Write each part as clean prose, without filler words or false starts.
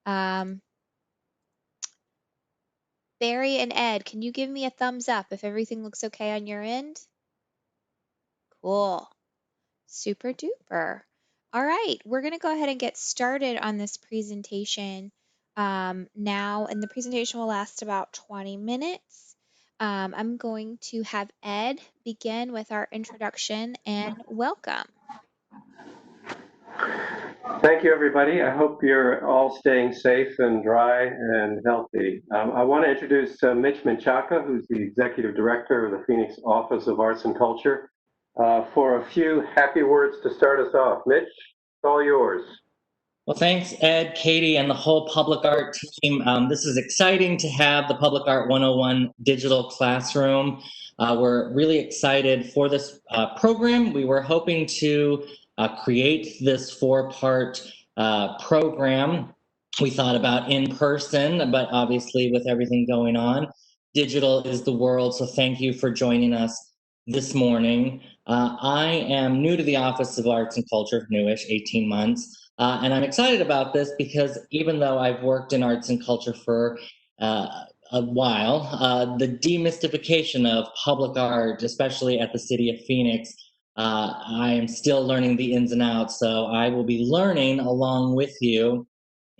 Um, Barry and Ed, can you give me a thumbs up if everything looks okay on your end? Cool. Super duper. All right, we're going to go ahead and get started on this presentation now, and the presentation will last about 20 minutes. I'm going to have Ed begin with our introduction and welcome. Thank you, everybody. I hope you're all staying safe and dry and healthy. I want to introduce Mitch Menchaca, who's the Executive Director of the Phoenix Office of Arts and Culture, for a few happy words to start us off. Mitch, it's all yours. Well, thanks, Ed, Katie, and the whole Public Art team. This is exciting to have the Public Art 101 digital classroom. We're really excited for this program. We were hoping to create this four-part program. We thought about in person, but obviously with everything going on, digital is the world. So thank you for joining us this morning. I am new to the Office of Arts and Culture, newish, 18 months. And I'm excited about this because even though I've worked in arts and culture for a while, the demystification of public art, especially at the city of Phoenix, I am still learning the ins and outs. So I will be learning along with you.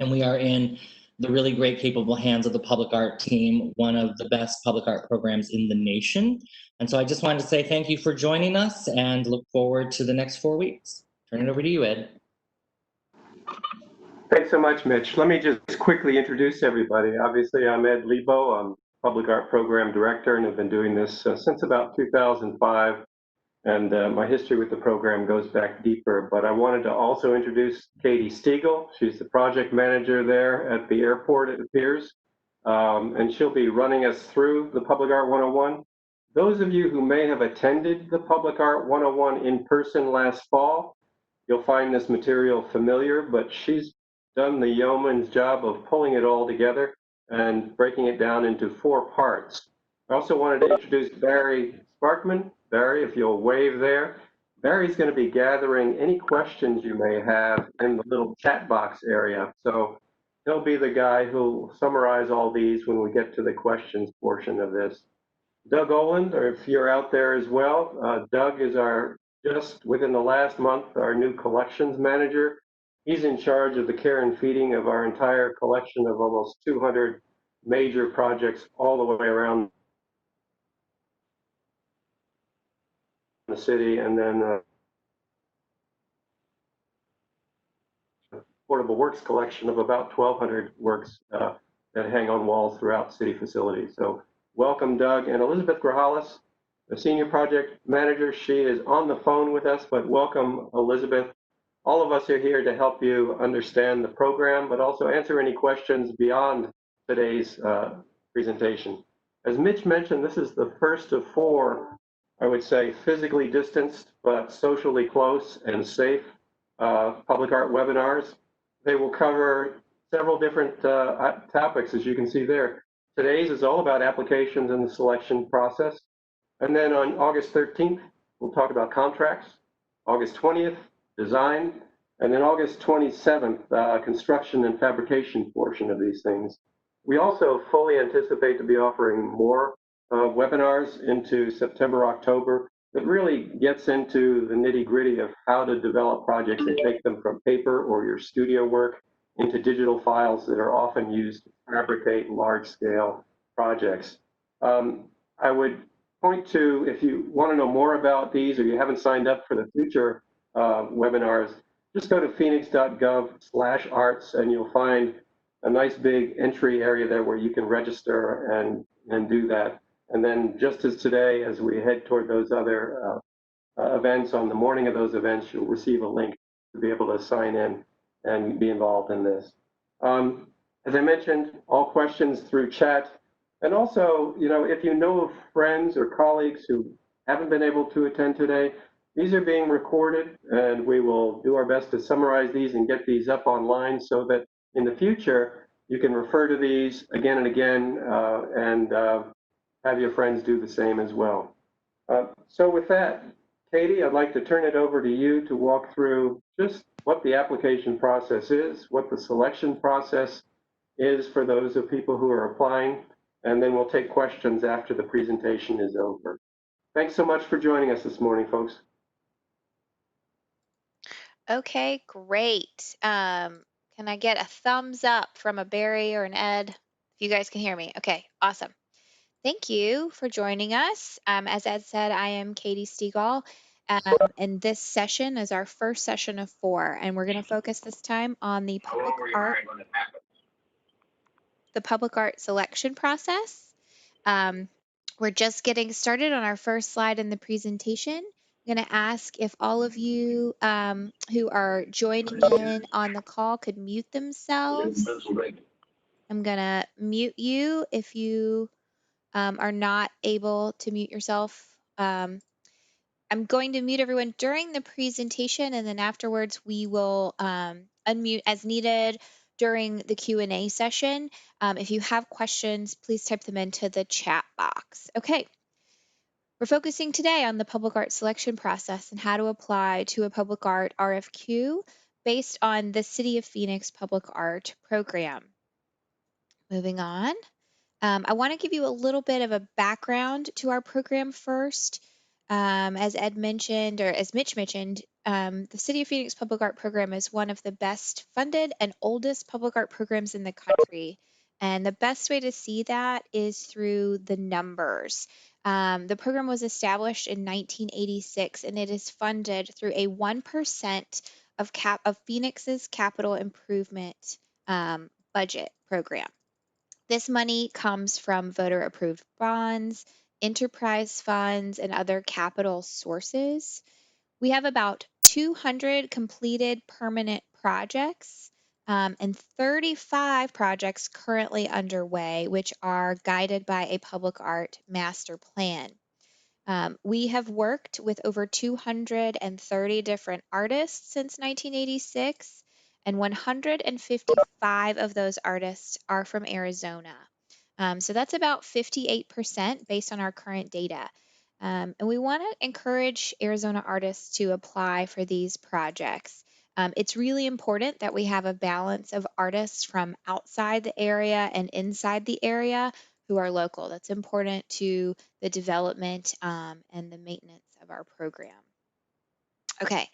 And we are in the really great, capable hands of the public art team, one of the best public art programs in the nation. And so I just wanted to say thank you for joining us and look forward to the next 4 weeks. Turn it over to you, Ed. Thanks so much, Mitch. Let me just quickly introduce everybody. Obviously, I'm Ed Lebo. I'm Public Art Program Director and have been doing this since about 2005. And my history with the program goes back deeper. But I wanted to also introduce Katie Stiegel. She's the project manager there at the airport, it appears. And she'll be running us through the Public Art 101. Those of you who may have attended the Public Art 101 in person last fall, you'll find this material familiar, but she's done the yeoman's job of pulling it all together and breaking it down into 4 parts. I also wanted to introduce Barry Sparkman. Barry, if you'll wave there. Barry's going to be gathering any questions you may have in the little chat box area. So he'll be the guy who'll summarize all these when we get to the questions portion of this. Doug Oland, or if you're out there as well, Doug is just within the last month, our new collections manager. He's in charge of the care and feeding of our entire collection of almost 200 major projects all the way around the city, and then portable works collection of about 1,200 works that hang on walls throughout city facilities. So welcome, Doug. And Elizabeth Grajales, the senior project manager. She is on the phone with us, but welcome, Elizabeth. All of us are here to help you understand the program, but also answer any questions beyond today's presentation. As Mitch mentioned, this is the first of 4, I would say, physically distanced, but socially close and safe public art webinars. They will cover several different topics, as you can see there. Today's is all about applications and the selection process. And then on August 13th, we'll talk about contracts. August 20th, design. And then August 27th, construction and fabrication portion of these things. We also fully anticipate to be offering more webinars into September, October that really gets into the nitty-gritty of how to develop projects and take them from paper or your studio work into digital files that are often used to fabricate large-scale projects. I would point to, if you want to know more about these or you haven't signed up for the future webinars, just go to phoenix.gov/arts and you'll find a nice big entry area there where you can register and do that. And then just as today, as we head toward those other events, on the morning of those events, you'll receive a link to be able to sign in and be involved in this. As I mentioned, all questions through chat. And also, if you know of friends or colleagues who haven't been able to attend today, these are being recorded, and we will do our best to summarize these and get these up online so that in the future, you can refer to these again and again and have your friends do the same as well. So with that, Katie, I'd like to turn it over to you to walk through just what the application process is, what the selection process is for those of people who are applying, and then we'll take questions after the presentation is over. Thanks so much for joining us this morning, folks. Okay, great. Can I get a thumbs up from a Barry or an Ed? If you guys can hear me. Okay, awesome. Thank you for joining us. As Ed said, I am Katie Stegall, and this session is our first session of 4, and we're going to focus this time on the public art selection process. We're just getting started on our first slide in the presentation. I'm going to ask if all of you who are joining in on the call could mute themselves. I'm going to mute you if you are not able to mute yourself. I'm going to mute everyone during the presentation, and then afterwards we will unmute as needed during the Q&A session. If you have questions, please type them into the chat box. Okay. We're focusing today on the public art selection process and how to apply to a public art RFQ based on the City of Phoenix Public Art Program. Moving on. I want to give you a little bit of a background to our program first. As Ed mentioned, or as Mitch mentioned, the City of Phoenix Public Art Program is one of the best funded and oldest public art programs in the country. And the best way to see that is through the numbers. The program was established in 1986, and it is funded through a 1% of Phoenix's capital improvement budget program. This money comes from voter-approved bonds, enterprise funds, and other capital sources. We have about 200 completed permanent projects and 35 projects currently underway, which are guided by a public art master plan. We have worked with over 230 different artists since 1986, and 155 of those artists are from Arizona. So that's about 58% based on our current data. And we want to encourage Arizona artists to apply for these projects. It's really important that we have a balance of artists from outside the area and inside the area who are local. That's important to the development and the maintenance of our program. Okay,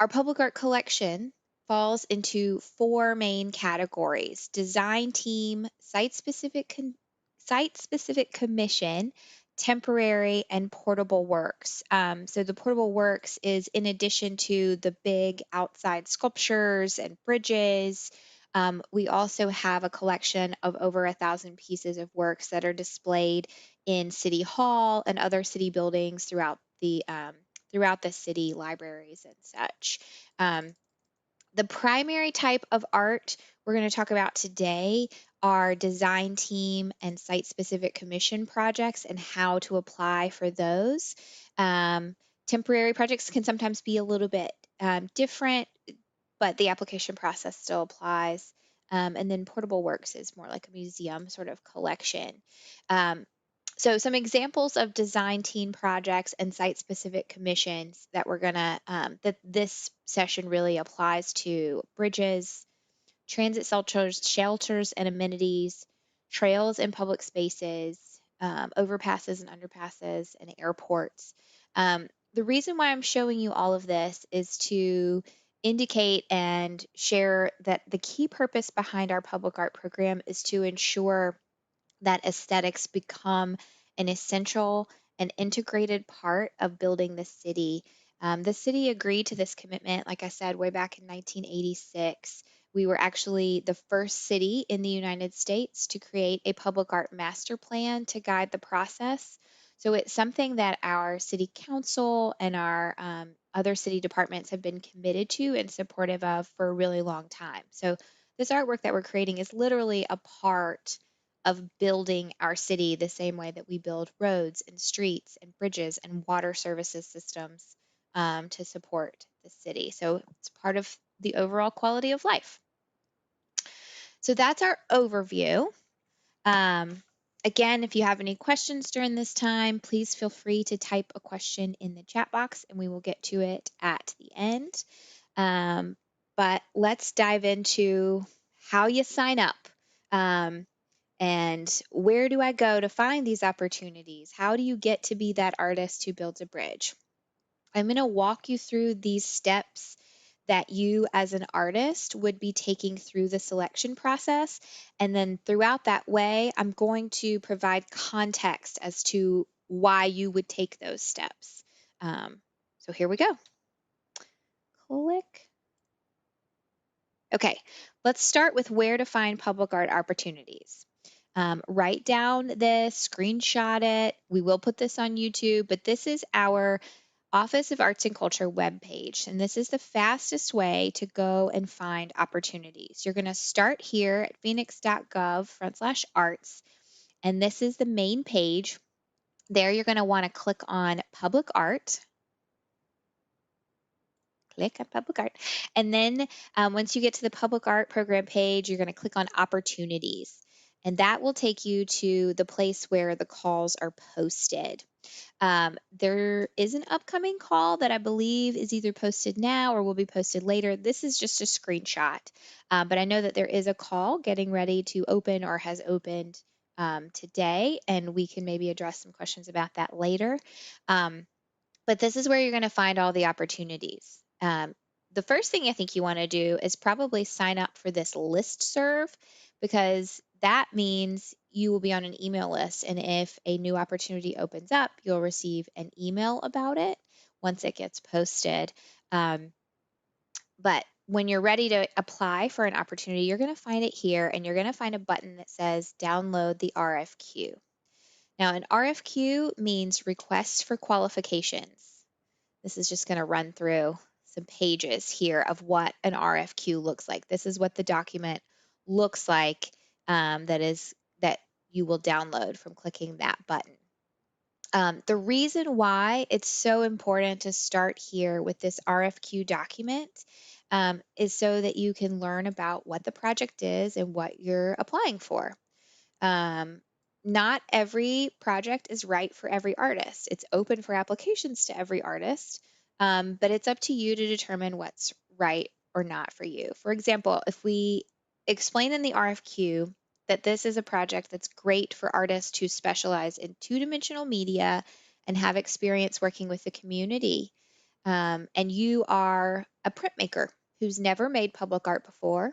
our public art collection falls into 4 main categories: design team, site-specific commission, temporary, and portable works. So the portable works is in addition to the big outside sculptures and bridges. We also have a collection of over 1,000 pieces of works that are displayed in City Hall and other city buildings throughout the city, libraries and such. The primary type of art we're going to talk about today are design team and site-specific commission projects and how to apply for those. Temporary projects can sometimes be a little bit different, but the application process still applies. And then portable works is more like a museum sort of collection. So some examples of design team projects and site-specific commissions that that this session really applies to: bridges, transit shelters and amenities, trails and public spaces, overpasses and underpasses, and airports. The reason why I'm showing you all of this is to indicate and share that the key purpose behind our public art program is to ensure that aesthetics become an essential and integrated part of building the city. The city agreed to this commitment, like I said, way back in 1986. We were actually the first city in the United States to create a public art master plan to guide the process. So it's something that our city council and our other city departments have been committed to and supportive of for a really long time. So this artwork that we're creating is literally a part of building our city the same way that we build roads and streets and bridges and water services systems to support the city. So it's part of the overall quality of life. So that's our overview. Again, if you have any questions during this time, please feel free to type a question in the chat box and we will get to it at the end. But let's dive into how you sign up. Um, and where do I go to find these opportunities? How do you get to be that artist who builds a bridge? I'm going to walk you through these steps that you as an artist would be taking through the selection process. And then throughout that way, I'm going to provide context as to why you would take those steps. So here we go. Click. Okay, let's start with where to find public art opportunities. Write down this, screenshot it. We will put this on YouTube, but this is our Office of Arts and Culture webpage, and this is the fastest way to go and find opportunities. You're going to start here at phoenix.gov/arts, and this is the main page. There you're going to want to click on Public Art. Click on Public Art. And then once you get to the Public Art program page, you're going to click on Opportunities. And that will take you to the place where the calls are posted. There is an upcoming call that I believe is either posted now or will be posted later. This is just a screenshot, but I know that there is a call getting ready to open or has opened today, and we can maybe address some questions about that later. But this is where you're going to find all the opportunities. The first thing I think you want to do is probably sign up for this list serve, because that means you will be on an email list. And if a new opportunity opens up, you'll receive an email about it once it gets posted. But when you're ready to apply for an opportunity, you're going to find it here, and you're going to find a button that says download the RFQ. Now, an RFQ means request for qualifications. This is just going to run through some pages here of what an RFQ looks like. This is what the document looks like, that you will download from clicking that button. The reason why it's so important to start here with this RFQ document is so that you can learn about what the project is and what you're applying for. Um, Not every project is right for every artist. It's open for applications to every artist, but it's up to you to determine what's right or not for you. For example, if we explain in the RFQ that this is a project that's great for artists who specialize in two-dimensional media and have experience working with the community, and you are a printmaker who's never made public art before,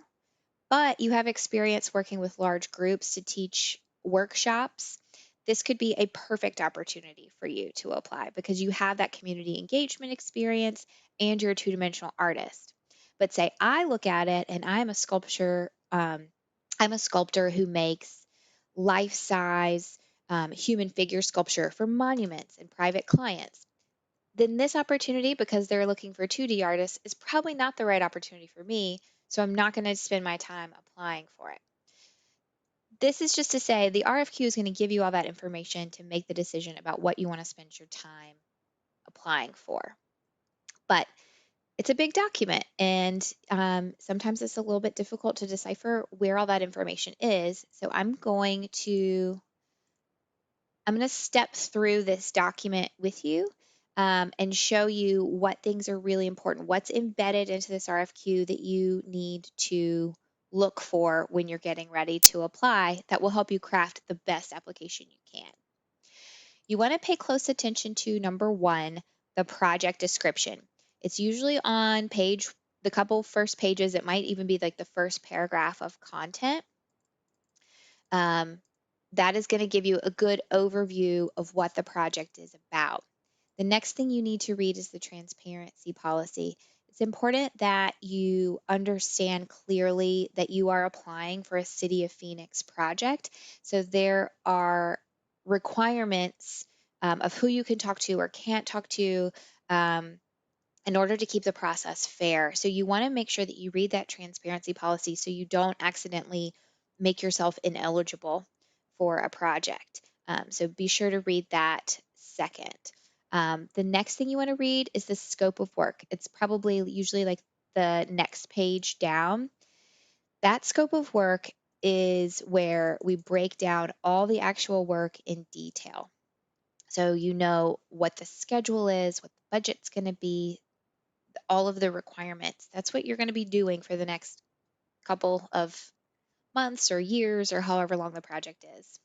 but you have experience working with large groups to teach workshops, this could be a perfect opportunity for you to apply because you have that community engagement experience and you're a two-dimensional artist. But say I look at it and I'm a sculptor who makes life-size human figure sculpture for monuments and private clients. Then this opportunity, because they're looking for 2D artists, is probably not the right opportunity for me. So I'm not going to spend my time applying for it. This is just to say the RFQ is going to give you all that information to make the decision about what you want to spend your time applying for. But it's a big document, and sometimes it's a little bit difficult to decipher where all that information is. So I'm going to step through this document with you, and show you what things are really important, what's embedded into this RFQ that you need to look for when you're getting ready to apply that will help you craft the best application you can. You want to pay close attention to number one, the project description. It's usually on the couple first pages. It might even be like the first paragraph of content. Um, that is going to give you a good overview of what the project is about. The next thing you need to read is the transparency policy. It's important that you understand clearly that you are applying for a City of Phoenix project. So there are requirements of who you can talk to or can't talk to, um, in order to keep the process fair. So you want to make sure that you read that transparency policy so you don't accidentally make yourself ineligible for a project. So be sure to read that second. The next thing you want to read is the scope of work. It's probably usually like the next page down. That scope of work is where we break down all the actual work in detail. So you know what the schedule is, what the budget's going to be, all of the requirements. That's what you're going to be doing for the next couple of months or years or however long the project is.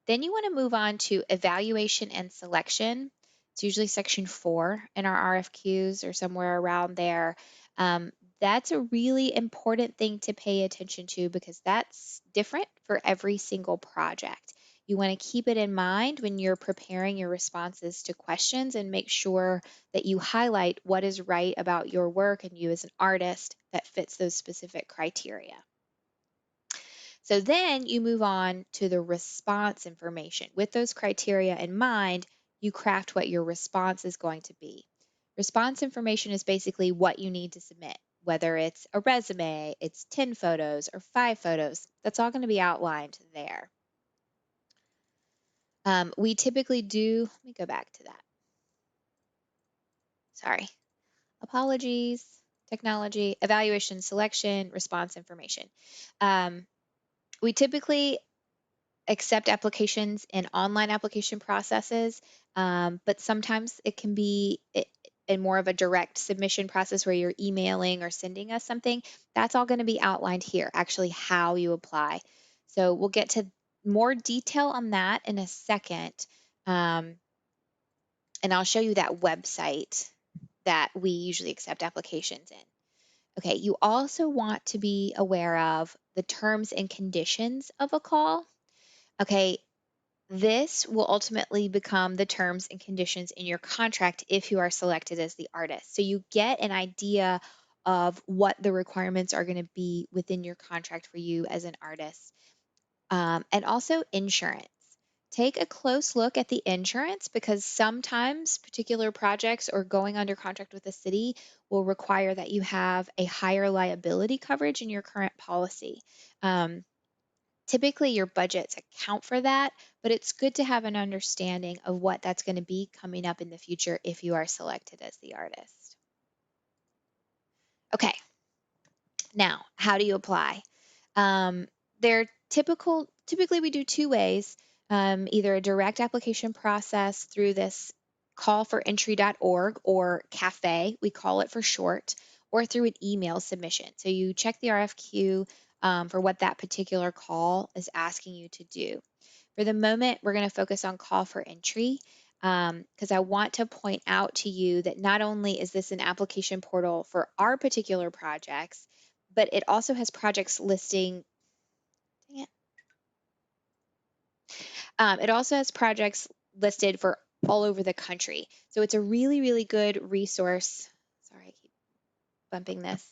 Then you want to move on to evaluation and selection. It's usually section 4 in our RFQs or somewhere around there. Um, that's a really important thing to pay attention to because that's different for every single project. You want to keep it in mind when you're preparing your responses to questions and make sure that you highlight what is right about your work and you as an artist that fits those specific criteria. So then you move on to the response information. With those criteria in mind, you craft what your response is going to be. Response information is basically what you need to submit, whether it's a resume, it's 10 photos, or 5 photos. That's all going to be outlined there. We typically do, let me go back to that. Sorry. Apologies. Technology, evaluation, selection, response information. We typically accept applications in online application processes, but sometimes it can be in more of a direct submission process where you're emailing or sending us something. That's all going to be outlined here, actually, how you apply. So we'll get to more detail on that in a second. Um, and I'll show you that website that we usually accept applications in. Okay, you also want to be aware of the terms and conditions of a call. Okay, this will ultimately become the terms and conditions in your contract if you are selected as the artist. So you get an idea of what the requirements are going to be within your contract for you as an artist. And also insurance. Take a close look at the insurance because sometimes particular projects or going under contract with the city will require that you have a higher liability coverage in your current policy. Um, Typically, your budgets account for that, but it's good to have an understanding of what that's going to be coming up in the future if you are selected as the artist. Okay, now how do you apply? They're typically we do two ways, either a direct application process through this callforentry.org or CAFE, we call it for short, or through an email submission. So you check the RFQ for what that particular call is asking you to do. For the moment, we're going to focus on call for entry because I want to point out to you that not only is this an application portal for our particular projects, but it also has projects listing. Dang it. It also has projects listed for all over the country. So it's a really, really good resource. Sorry, I keep bumping this.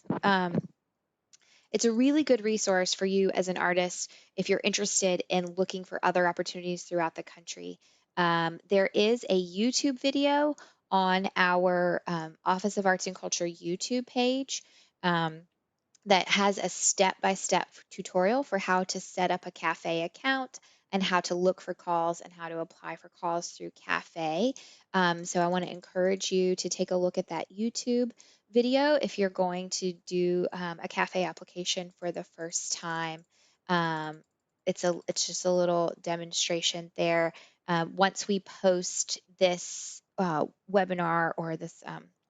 It's a really good resource for you as an artist if you're interested in looking for other opportunities throughout the country. There is a YouTube video on our Office of Arts and Culture YouTube page. That has a step-by-step tutorial for how to set up a CAFE account and how to look for calls and how to apply for calls through CAFE. So I want to encourage you to take a look at that YouTube video if you're going to do a CAFE application for the first time. Um, it's just a little demonstration there. Once we post this webinar or this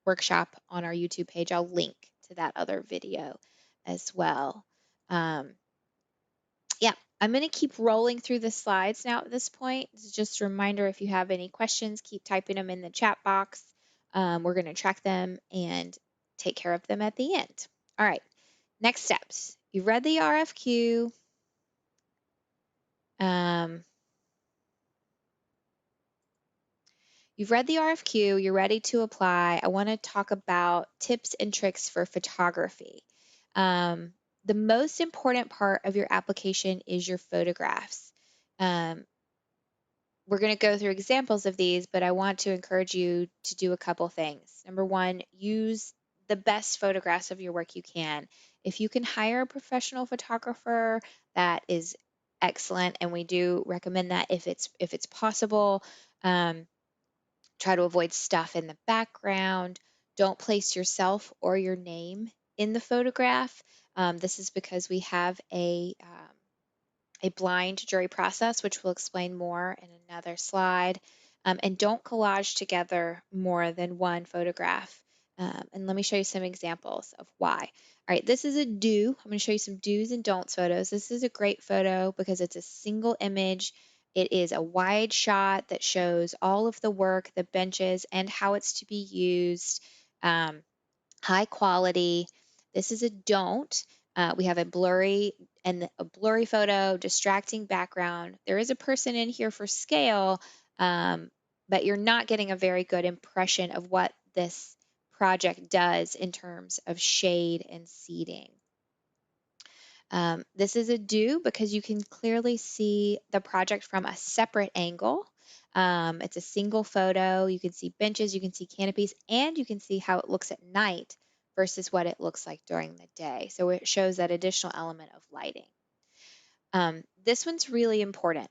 workshop on our YouTube page, I'll link to that other video as well. Um, yeah, I'm going to keep rolling through the slides now at this point. It's just a reminder if you have any questions, keep typing them in the chat box. We're going to track them and take care of them at the end. All right, next steps. You've read the RFQ. You've read the RFQ, you're ready to apply. I want to talk about tips and tricks for photography. The most important part of your application is your photographs. Um, we're going to go through examples of these, but I want to encourage you to do a couple things. Number one, use the best photographs of your work you can. If you can hire a professional photographer, that is excellent, and we do recommend that if it's possible. Try to avoid stuff in the background. Don't place yourself or your name in the photograph. This is because we have a blind jury process, which we'll explain more in another slide. And don't collage together more than one photograph. And let me show you some examples of why. All right, this is a do. I'm going to show you some do's and don'ts photos. This is a great photo because it's a single image. It is a wide shot that shows all of the work, the benches, and how it's to be used. High quality. This is a don't. We have a blurry photo, distracting background. There is a person in here for scale, but you're not getting a very good impression of what this project does in terms of shade and seating. This is a do because you can clearly see the project from a separate angle. It's a single photo. You can see benches, you can see canopies, and you can see how it looks at night versus what it looks like during the day. So it shows that additional element of lighting. This one's really important.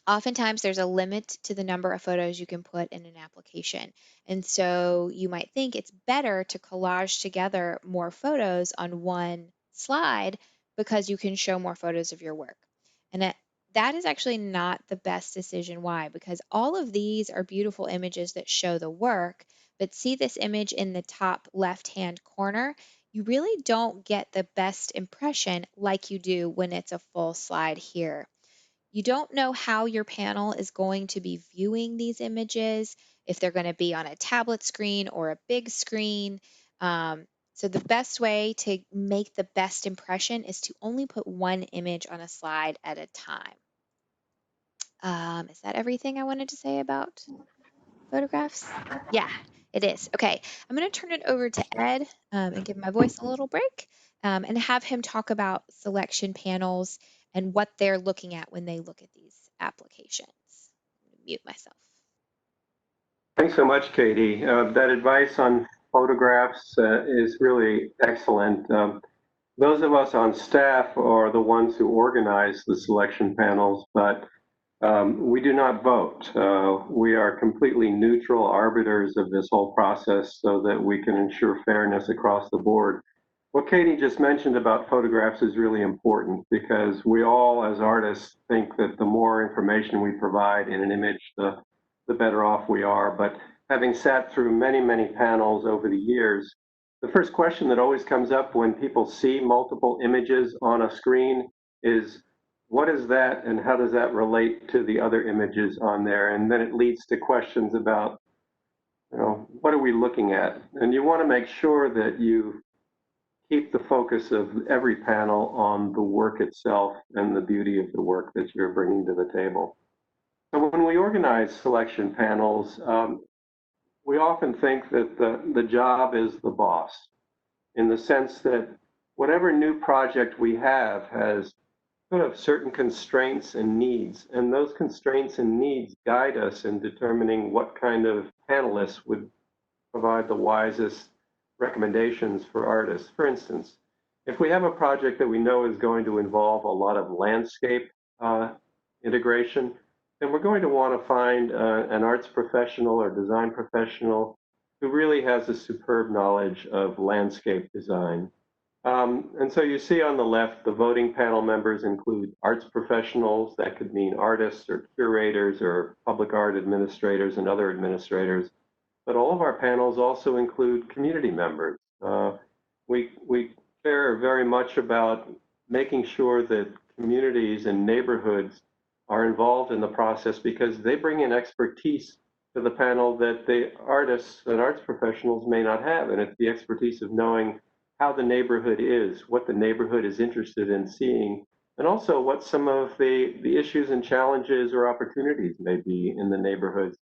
Oftentimes there's a limit to the number of photos you can put in an application. And so you might think it's better to collage together more photos on one slide because you can show more photos of your work. And that is actually not the best decision. Why? Because all of these are beautiful images that show the work, but see this image in the top left-hand corner? You really don't get the best impression like you do when it's a full slide here. You don't know how your panel is going to be viewing these images, if they're going to be on a tablet screen or a big screen. So the best way to make the best impression is to only put one image on a slide at a time. Is that everything I wanted to say about photographs? Yeah, it is. Okay, I'm going to turn it over to Ed and give my voice a little break and have him talk about selection panels and what they're looking at when they look at these applications. I'm gonna mute myself. Thanks so much, Katie. That advice on photographs is really excellent. Those of us on staff are the ones who organize the selection panels, but we do not vote. We are completely neutral arbiters of this whole process so that we can ensure fairness across the board. What Katie just mentioned about photographs is really important because we all, as artists, think that the more information we provide in an image, the better off we are. But having sat through many, many panels over the years, the first question that always comes up when people see multiple images on a screen is, what is that and how does that relate to the other images on there? And then it leads to questions about, what are we looking at? And you want to make sure that you keep the focus of every panel on the work itself and the beauty of the work that you're bringing to the table. So when we organize selection panels, we often think that the job is the boss, in the sense that whatever new project we have has sort of certain constraints and needs, and those constraints and needs guide us in determining what kind of panelists would provide the wisest recommendations for artists. For instance, if we have a project that we know is going to involve a lot of landscape integration, then we're going to want to find an arts professional or design professional who really has a superb knowledge of landscape design. And so you see on the left, the voting panel members include arts professionals. That could mean artists or curators or public art administrators and other administrators. But all of our panels also include community members. We care very much about making sure that communities and neighborhoods are involved in the process because they bring in expertise to the panel that the artists and arts professionals may not have. And it's the expertise of knowing how the neighborhood is, what the neighborhood is interested in seeing, and also what some of the issues and challenges or opportunities may be in the neighborhoods.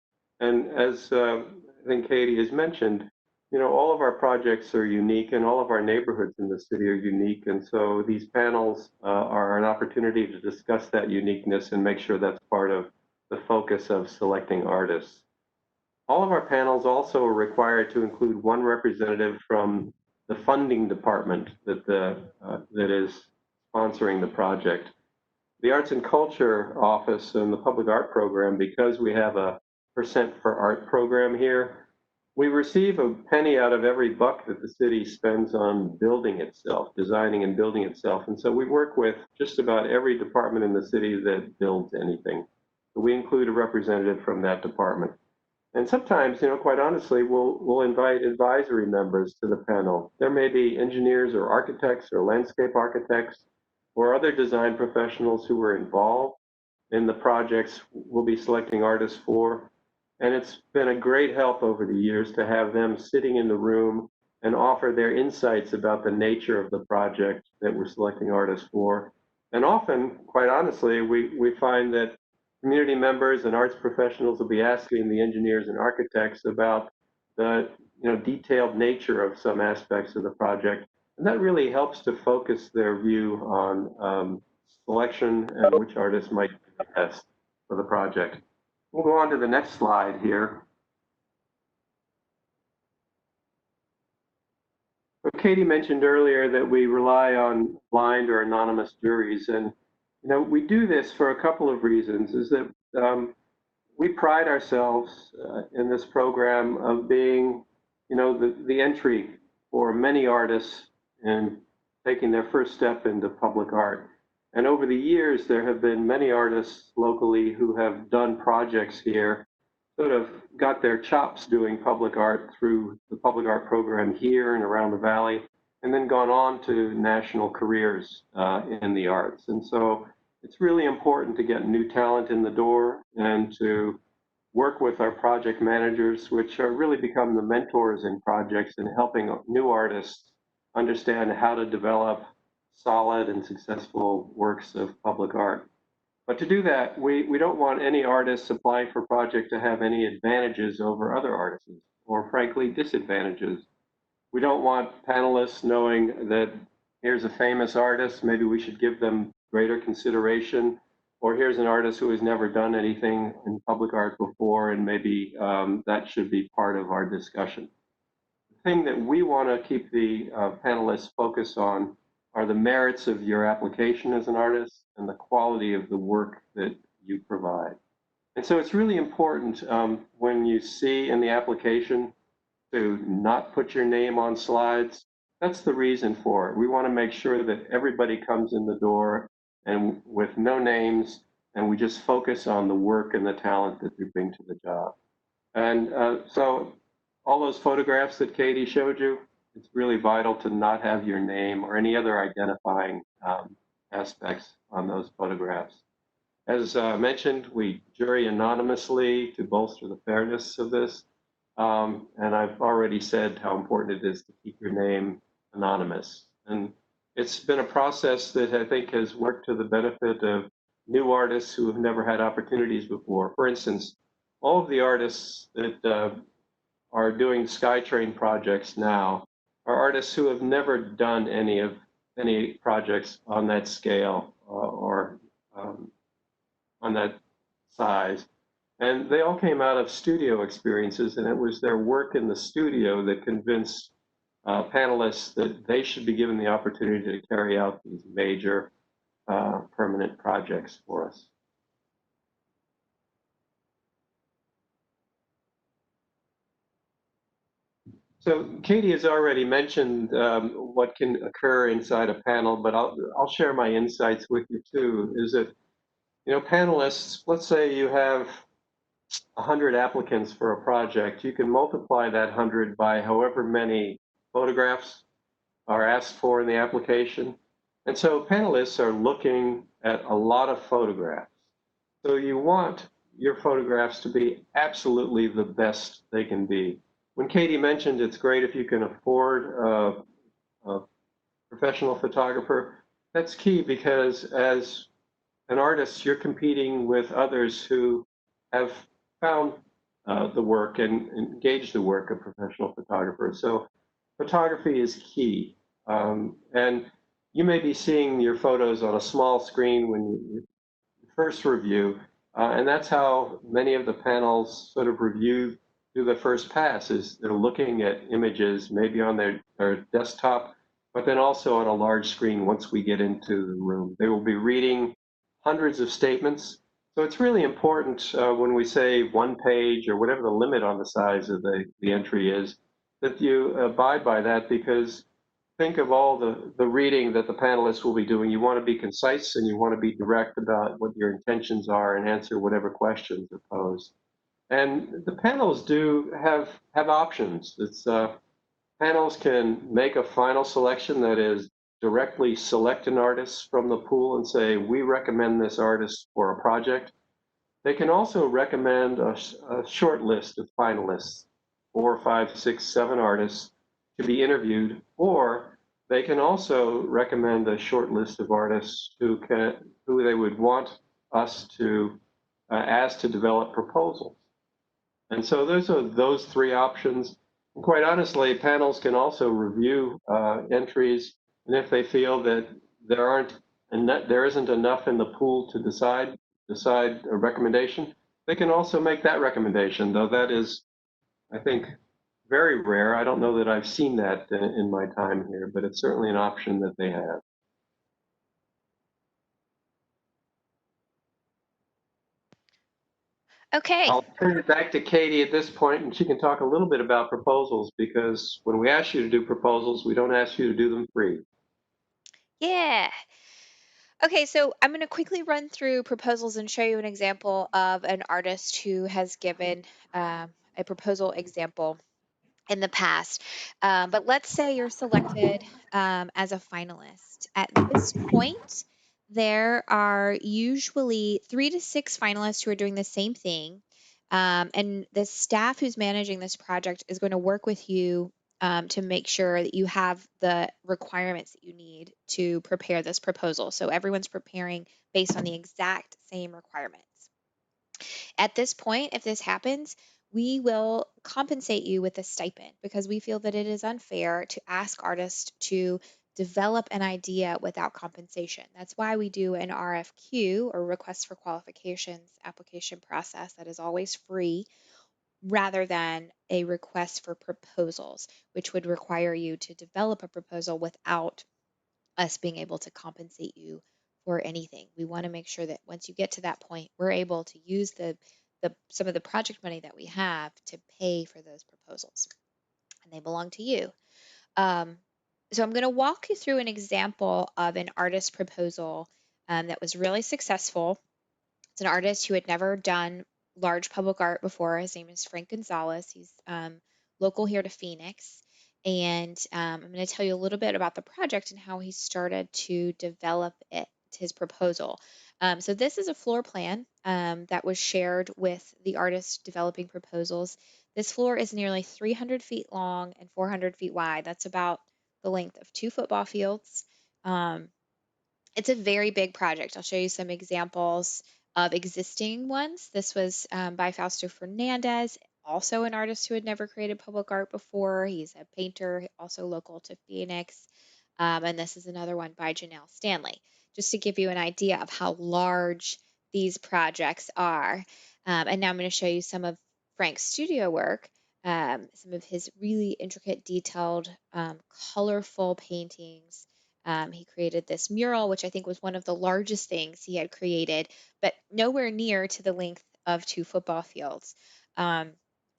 And as I think Katie has mentioned, all of our projects are unique and all of our neighborhoods in the city are unique. And so these panels are an opportunity to discuss that uniqueness and make sure that's part of the focus of selecting artists. All of our panels also are required to include one representative from the funding department that is sponsoring the project. The Arts and Culture Office and the Public Art Program, because we have a percent for art program here, we receive a penny out of every buck that the city spends on building itself, designing and building itself. And so we work with just about every department in the city that builds anything. So we include a representative from that department. And sometimes, quite honestly, we'll invite advisory members to the panel. There may be engineers or architects or landscape architects or other design professionals who were involved in the projects we'll be selecting artists for. And it's been a great help over the years to have them sitting in the room and offer their insights about the nature of the project that we're selecting artists for. And often, quite honestly, we find that community members and arts professionals will be asking the engineers and architects about the detailed nature of some aspects of the project. And that really helps to focus their view on selection and which artists might be the best for the project. We'll go on to the next slide here. So Katie mentioned earlier that we rely on blind or anonymous juries, and we do this for a couple of reasons. Is that we pride ourselves in this program of being, the entry for many artists in taking their first step into public art. And over the years, there have been many artists locally who have done projects here, sort of got their chops doing public art through the public art program here and around the valley, and then gone on to national careers in the arts. And so it's really important to get new talent in the door and to work with our project managers, which are really become the mentors in projects and helping new artists understand how to develop solid and successful works of public art. But to do that, we don't want any artists applying for a project to have any advantages over other artists, or frankly, disadvantages. We don't want panelists knowing that here's a famous artist, maybe we should give them greater consideration, or here's an artist who has never done anything in public art before, and maybe that should be part of our discussion. The thing that we want to keep the panelists focused on are the merits of your application as an artist and the quality of the work that you provide. And so it's really important when you see in the application to not put your name on slides. That's the reason for it. We want to make sure that everybody comes in the door and with no names, and we just focus on the work and the talent that you bring to the job. And so all those photographs that Katie showed you, it's really vital to not have your name or any other identifying aspects on those photographs. As mentioned, we jury anonymously to bolster the fairness of this. And I've already said how important it is to keep your name anonymous. And it's been a process that I think has worked to the benefit of new artists who have never had opportunities before. For instance, all of the artists that are doing SkyTrain projects now are artists who have never done any projects on that scale or on that size. And they all came out of studio experiences, and it was their work in the studio that convinced panelists that they should be given the opportunity to carry out these major permanent projects for us. So Katie has already mentioned what can occur inside a panel, but I'll share my insights with you too. Is that, panelists, let's say you have 100 applicants for a project, you can multiply that 100 by however many photographs are asked for in the application. And so panelists are looking at a lot of photographs. So you want your photographs to be absolutely the best they can be. When Katie mentioned it's great if you can afford a professional photographer, that's key because as an artist, you're competing with others who have found the work and engaged the work of professional photographers. So photography is key. And you may be seeing your photos on a small screen when you first review, and that's how many of the panels sort of review do the first pass, is they're looking at images maybe on their desktop, but then also on a large screen once we get into the room. They will be reading hundreds of statements. So it's really important when we say 1 page or whatever the limit on the size of the entry is, that you abide by that, because think of all the reading that the panelists will be doing. You want to be concise and you want to be direct about what your intentions are and answer whatever questions are posed. And the panels do have options. Panels can make a final selection that is directly select an artist from the pool and say, we recommend this artist for a project. They can also recommend a short list of finalists, 4, 5, 6, 7 artists to be interviewed, or they can also recommend a short list of artists who they would want us to ask to develop proposals. And so those three options. And quite honestly, panels can also review entries, and if they feel that there isn't enough in the pool to decide a recommendation, they can also make that recommendation. Though that is, I think, very rare. I don't know that I've seen that in my time here, but it's certainly an option that they have. Okay. I'll turn it back to Katie at this point, and she can talk a little bit about proposals, because when we ask you to do proposals, we don't ask you to do them free. Yeah. Okay, so I'm going to quickly run through proposals and show you an example of an artist who has given a proposal example in the past. But let's say you're selected as a finalist. At this point, there are usually 3 to 6 finalists who are doing the same thing. And the staff who's managing this project is going to work with you to make sure that you have the requirements that you need to prepare this proposal. So everyone's preparing based on the exact same requirements. At this point, if this happens, we will compensate you with a stipend because we feel that it is unfair to ask artists to develop an idea without compensation. That's why we do an RFQ, or request for qualifications, application process that is always free, rather than a request for proposals, which would require you to develop a proposal without us being able to compensate you for anything. We want to make sure that once you get to that point, we're able to use the some of the project money that we have to pay for those proposals, and they belong to you. Um, so I'm going to walk you through an example of an artist proposal that was really successful. It's an artist who had never done large public art before. His name is Frank Gonzalez. He's local here to Phoenix. And I'm going to tell you a little bit about the project and how he started to develop it, his proposal. So this is a floor plan that was shared with the artist developing proposals. This floor is nearly 300 feet long and 400 feet wide. That's about the length of 2 football fields. Um, it's a very big project. I'll show you some examples of existing ones. This was by Fausto Fernandez, also an artist who had never created public art before. He's a painter, also local to Phoenix. And this is another one by Janelle Stanley, just to give you an idea of how large these projects are. And now I'm going to show you some of Frank's studio work, some of his really intricate, detailed, colorful paintings. He created this mural, which I think was one of the largest things he had created, but nowhere near to the length of 2 football fields. Um,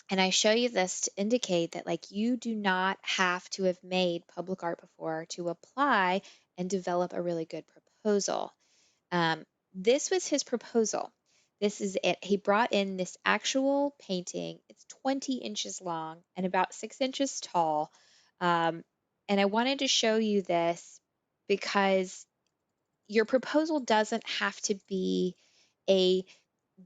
and I show you this to indicate that, like, you do not have to have made public art before to apply and develop a really good proposal. Um, this was his proposal. This is it. He brought in this actual painting. It's 20 inches long and about 6 inches tall. Um, and I wanted to show you this because your proposal doesn't have to be a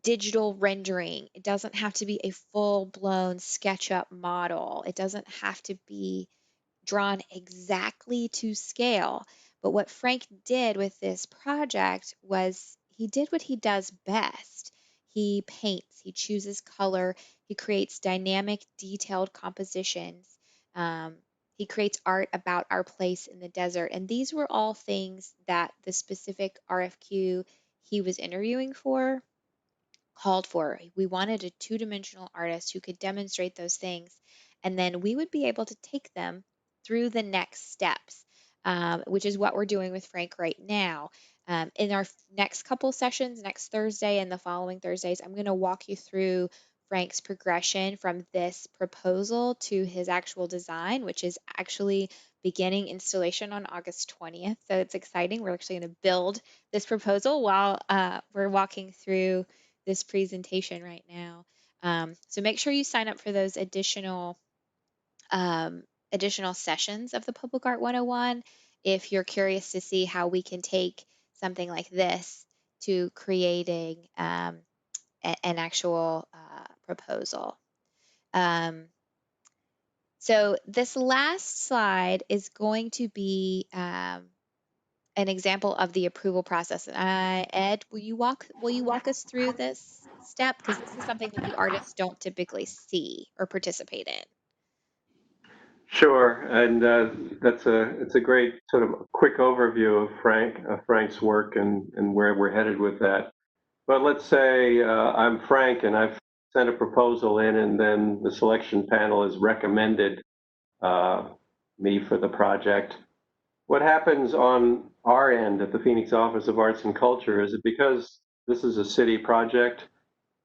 digital rendering. It doesn't have to be a full-blown SketchUp model. It doesn't have to be drawn exactly to scale. But what Frank did with this project was he did what he does best. He paints, he chooses color, he creates dynamic, detailed compositions. Um, he creates art about our place in the desert. And these were all things that the specific RFQ he was interviewing for called for. We wanted a two-dimensional artist who could demonstrate those things, and then we would be able to take them through the next steps, which is what we're doing with Frank right now. In our next couple sessions, next Thursday and the following Thursdays, I'm going to walk you through Frank's progression from this proposal to his actual design, which is actually beginning installation on August 20th. So it's exciting. We're actually going to build this proposal while we're walking through this presentation right now. So make sure you sign up for those additional sessions of the Public Art 101 if you're curious to see how we can take something like this to creating an actual proposal. So this last slide is going to be an example of the approval process. Ed, will you walk us through this step? Because this is something that the artists don't typically see or participate in. Sure, and it's a great sort of quick overview of Frank's work and where we're headed with that. But let's say I'm Frank and I've sent a proposal in, and then the selection panel has recommended uh, me for the project. What happens on our end at the Phoenix Office of Arts and Culture is that because this is a city project,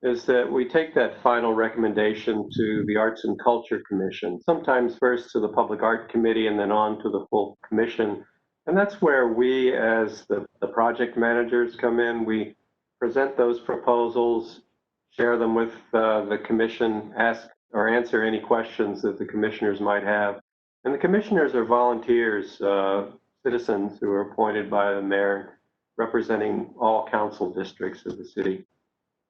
is that we take that final recommendation to the Arts and Culture Commission, sometimes first to the Public Art Committee and then on to the full commission. And that's where we, as the project managers, come in. We present those proposals, share them with the commission, ask or answer any questions that the commissioners might have. And the commissioners are volunteers, citizens who are appointed by the mayor, representing all council districts of the city.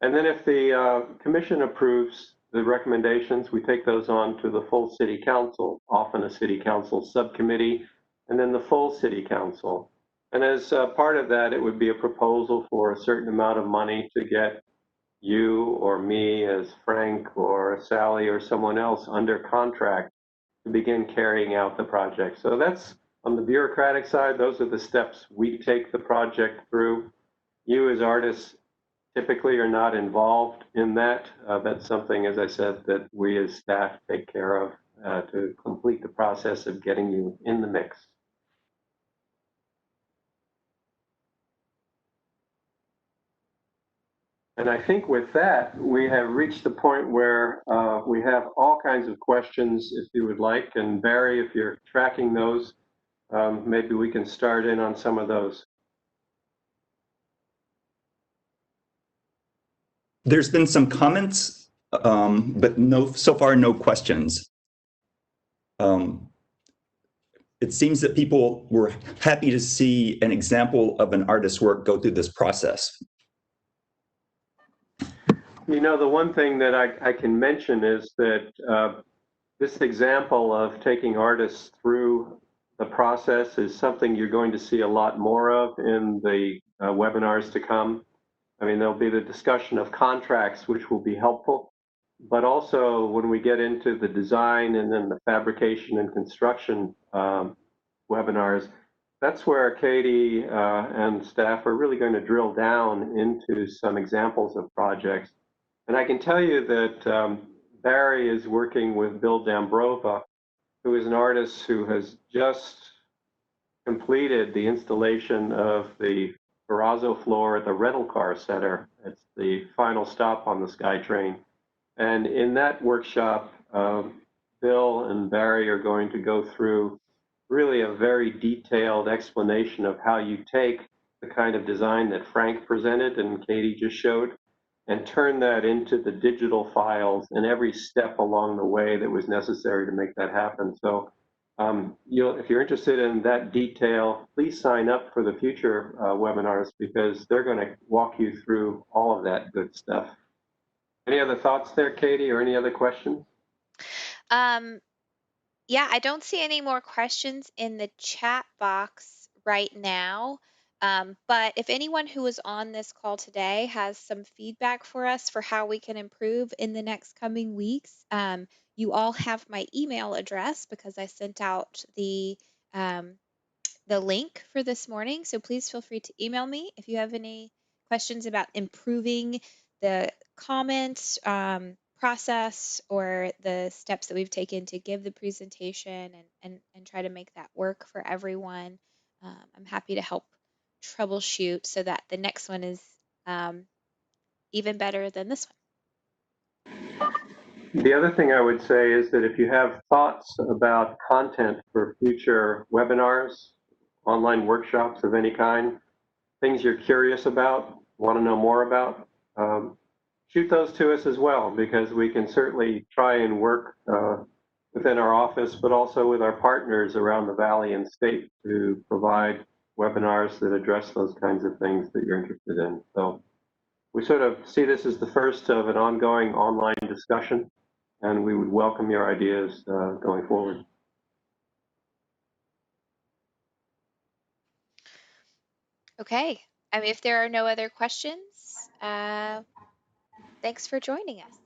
And then if the commission approves the recommendations, we take those on to the full city council, often a city council subcommittee, and then the full city council. And as part of that, it would be a proposal for a certain amount of money to get you or me as Frank or Sally or someone else under contract to begin carrying out the project. So that's on the bureaucratic side. Those are the steps we take the project through. You as artists typically are not involved in that. That's something, as I said, that we as staff take care of to complete the process of getting you in the mix. And I think with that, we have reached the point where we have all kinds of questions if you would like. And Barry, if you're tracking those, maybe we can start in on some of those. There's been some comments, but so far, no questions. It seems that people were happy to see an example of an artist's work go through this process. You know, the one thing that I can mention is that this example of taking artists through the process is something you're going to see a lot more of in the webinars to come. I mean, there'll be the discussion of contracts, which will be helpful, but also when we get into the design and then the fabrication and construction webinars, that's where Katie and staff are really going to drill down into some examples of projects. And I can tell you that Barry is working with Bill Dambrova, who is an artist who has just completed the installation of the terrazzo floor at the rental car center. It's the final stop on the SkyTrain. And in that workshop, Bill and Barry are going to go through really a very detailed explanation of how you take the kind of design that Frank presented and Katie just showed and turn that into the digital files and every step along the way that was necessary to make that happen. So if you're interested in that detail, please sign up for the future webinars because they're going to walk you through all of that good stuff. Any other thoughts there, Katie, or any other questions? Yeah, I don't see any more questions in the chat box right now. But if anyone who was on this call today has some feedback for us for how we can improve in the next coming weeks, you all have my email address because I sent out um, the link for this morning. So please feel free to email me if you have any questions about improving the comments process or the steps that we've taken to give the presentation and try to make that work for everyone. I'm happy to help troubleshoot so that the next one is even better than this one. The other thing I would say is that if you have thoughts about content for future webinars, online workshops of any kind, things you're curious about, want to know more about, shoot those to us as well, because we can certainly try and work within our office, but also with our partners around the valley and state to provide webinars that address those kinds of things that you're interested in. So we sort of see this as the first of an ongoing online discussion, and we would welcome your ideas going forward. Okay. I mean, if there are no other questions, thanks for joining us.